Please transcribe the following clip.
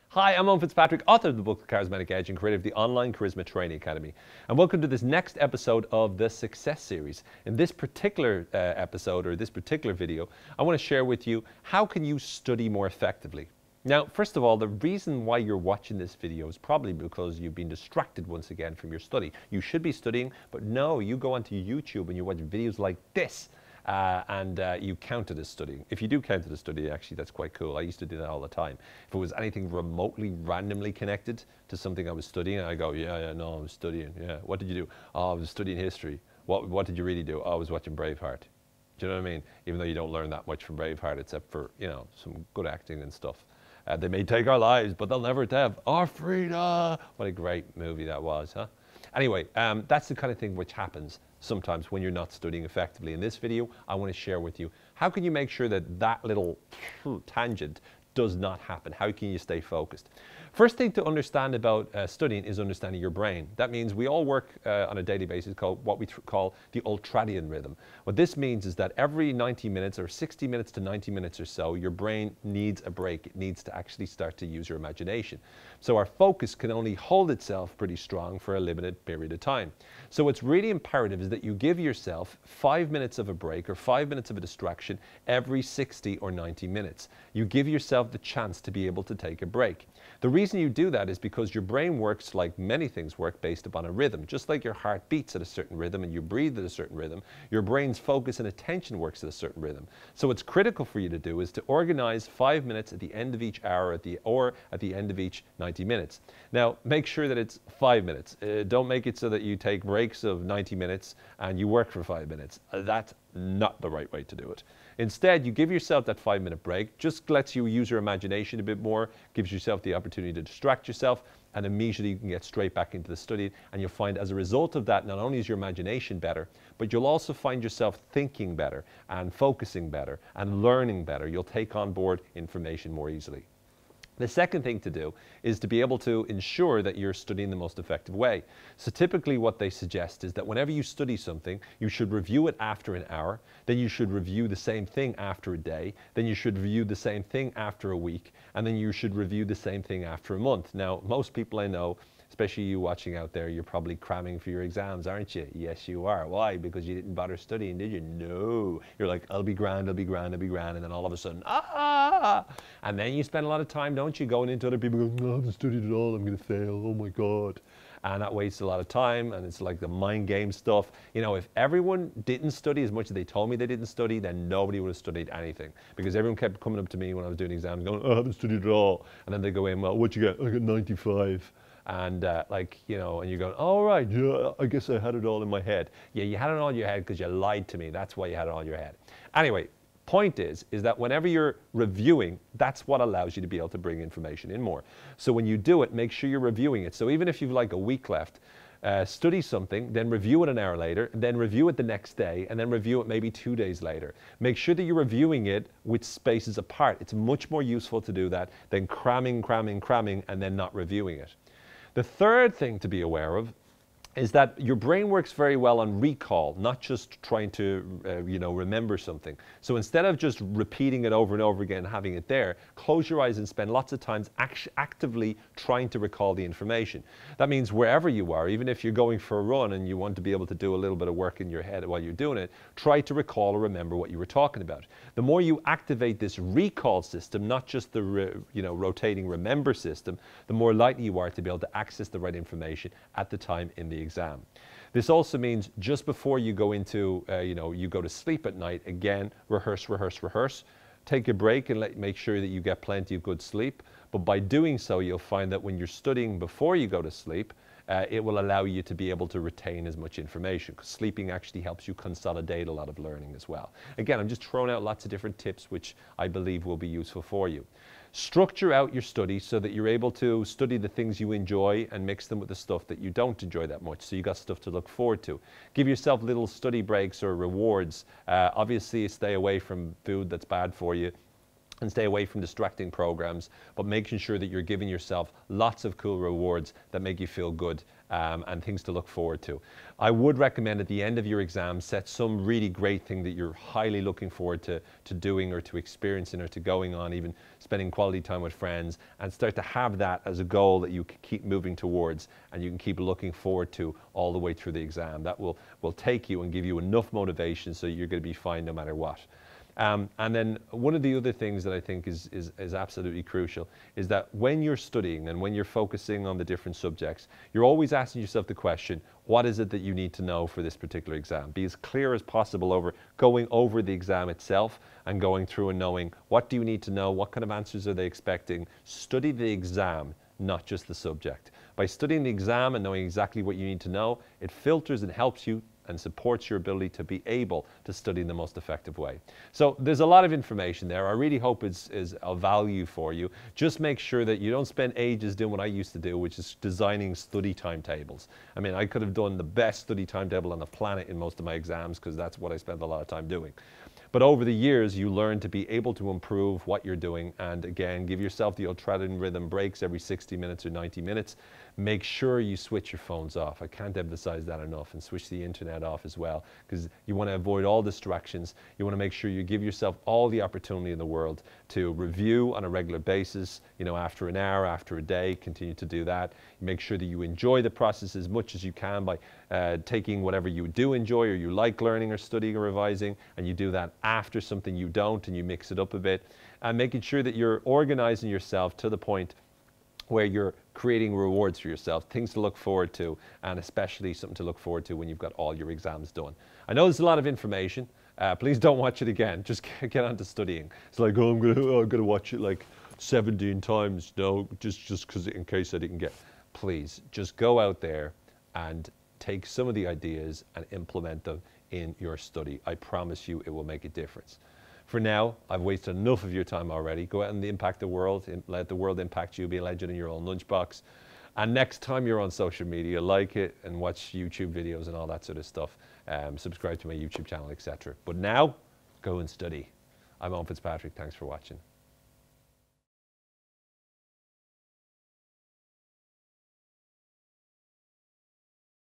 Hi, I'm Owen Fitzpatrick, author of the book, The Charismatic Edge, and creator of the online Charisma Training Academy. And welcome to this next episode of the Success Series. In this particular episode, or this particular video, I want to share with you how can you study more effectively. Now, first of all, the reason why you're watching this video is probably because you've been distracted once again from your study. You should be studying, but no, you go onto YouTube and you watch videos like this. You count it as studying. If you do count it as studying, actually, that's quite cool. I used to do that all the time. If it was anything remotely, randomly connected to something I was studying, I go, yeah, no, I was studying. Yeah, what did you do? Oh, I was studying history. What did you really do? Oh, I was watching Braveheart. Do you know what I mean? Even though you don't learn that much from Braveheart, except for, you know, some good acting and stuff. They may take our lives, but they'll never have our freedom. What a great movie that was, huh? Anyway, that's the kind of thing which happens sometimes when you're not studying effectively. In this video, I want to share with you, how can you make sure that that little tangent does not happen? How can you stay focused? First thing to understand about studying is understanding your brain. That means we all work on a daily basis called what we call the ultradian rhythm. What this means is that every 90 minutes or 60 minutes to 90 minutes or so, your brain needs a break. It needs to actually start to use your imagination. So our focus can only hold itself pretty strong for a limited period of time. So what's really imperative is that you give yourself 5 minutes of a break or 5 minutes of a distraction every 60 or 90 minutes. You give yourself the chance to be able to take a break. The reason you do that is because your brain works like many things work based upon a rhythm. Just like your heart beats at a certain rhythm and you breathe at a certain rhythm, your brain's focus and attention works at a certain rhythm. So what's critical for you to do is to organize 5 minutes at the end of each hour or at the end of each 90 minutes. Now, make sure that it's 5 minutes. Don't make it so that you take breaks of 90 minutes and you work for 5 minutes. That's not the right way to do it. Instead, you give yourself that 5-minute break, just lets you use your imagination a bit more, gives yourself the opportunity to distract yourself, and immediately you can get straight back into the study. And you'll find as a result of that, not only is your imagination better, but you'll also find yourself thinking better and focusing better and learning better. You'll take on board information more easily. The second thing to do is to be able to ensure that you're studying the most effective way. So typically what they suggest is that whenever you study something, you should review it after an hour, then you should review the same thing after a day, then you should review the same thing after a week, and then you should review the same thing after a month. Now, most people I know, especially you watching out there, you're probably cramming for your exams, aren't you? Yes, you are. Why? Because you didn't bother studying, did you? No. You're like, I'll be grand, I'll be grand, I'll be grand, and then all of a sudden, and then you spend a lot of time, don't you, going into other people going, no, I haven't studied at all, I'm going to fail, oh my God. And that wastes a lot of time, and it's like the mind game stuff. You know, if everyone didn't study as much as they told me they didn't study, then nobody would have studied anything. Because everyone kept coming up to me when I was doing exams going, oh, I haven't studied at all. And then they go in, well, what'd you get? I got 95. And like, you know, and you're going, all right, yeah, I guess I had it all in my head. Yeah, you had it all in your head because you lied to me. That's why you had it all in your head. Anyway, point is that whenever you're reviewing, that's what allows you to be able to bring information in more. So when you do it, make sure you're reviewing it. So even if you've like a week left, study something, then review it an hour later, then review it the next day, and then review it maybe 2 days later. Make sure that you're reviewing it with spaces apart. It's much more useful to do that than cramming, and then not reviewing it. The third thing to be aware of is that your brain works very well on recall, not just trying to, remember something. So instead of just repeating it over and over again, having it there, close your eyes and spend lots of time actively trying to recall the information. That means wherever you are, even if you're going for a run and you want to be able to do a little bit of work in your head while you're doing it, try to recall or remember what you were talking about. The more you activate this recall system, not just the rotating remember system, the more likely you are to be able to access the right information at the time in the exam. This also means just before you go into, you go to sleep at night, again, rehearse. Take a break and make sure that you get plenty of good sleep. But by doing so, you'll find that when you're studying before you go to sleep, it will allow you to be able to retain as much information, because sleeping actually helps you consolidate a lot of learning as well. Again, I'm just throwing out lots of different tips which I believe will be useful for you. Structure out your study so that you're able to study the things you enjoy and mix them with the stuff that you don't enjoy that much, so you got stuff to look forward to. Give yourself little study breaks or rewards. Obviously, stay away from food that's bad for you, and stay away from distracting programs, but making sure that you're giving yourself lots of cool rewards that make you feel good and things to look forward to. I would recommend at the end of your exam, set some really great thing that you're highly looking forward to doing or to experiencing or to going on, even spending quality time with friends, and start to have that as a goal that you can keep moving towards and you can keep looking forward to all the way through the exam. That will take you and give you enough motivation so you're going to be fine no matter what. And then one of the other things that I think is absolutely crucial is that when you're studying and when you're focusing on the different subjects, you're always asking yourself the question, what is it that you need to know for this particular exam? Be as clear as possible over going over the exam itself and going through and knowing what do you need to know, what kind of answers are they expecting. Study the exam, not just the subject. By studying the exam and knowing exactly what you need to know, it filters and helps you and supports your ability to be able to study in the most effective way. So there's a lot of information there. I really hope it's of value for you. Just make sure that you don't spend ages doing what I used to do, which is designing study timetables. I mean, I could have done the best study timetable on the planet in most of my exams because that's what I spent a lot of time doing. But over the years, you learn to be able to improve what you're doing. And again, give yourself the ultradian rhythm breaks every 60 minutes or 90 minutes. Make sure you switch your phones off. I can't emphasize that enough. And switch the internet off as well, because you want to avoid all distractions. You want to make sure you give yourself all the opportunity in the world to review on a regular basis, you know, after an hour, after a day, continue to do that. Make sure that you enjoy the process as much as you can by taking whatever you do enjoy or you like learning or studying or revising, and you do that after something you don't and you mix it up a bit, and making sure that you're organizing yourself to the point where you're creating rewards for yourself, things to look forward to, and especially something to look forward to when you've got all your exams done. I know there's a lot of information. Please don't watch it again. Just get on to studying. It's like, oh, I'm gonna watch it like 17 times. No, just because in case I didn't get. Please, just go out there and take some of the ideas and implement them in your study. I promise you it will make a difference. For now, I've wasted enough of your time already. Go out and impact the world. Let the world impact you. Be a legend in your own lunchbox. And next time you're on social media, like it and watch YouTube videos and all that sort of stuff. Subscribe to my YouTube channel, etc. But now, go and study. I'm Owen Fitzpatrick. Thanks for watching.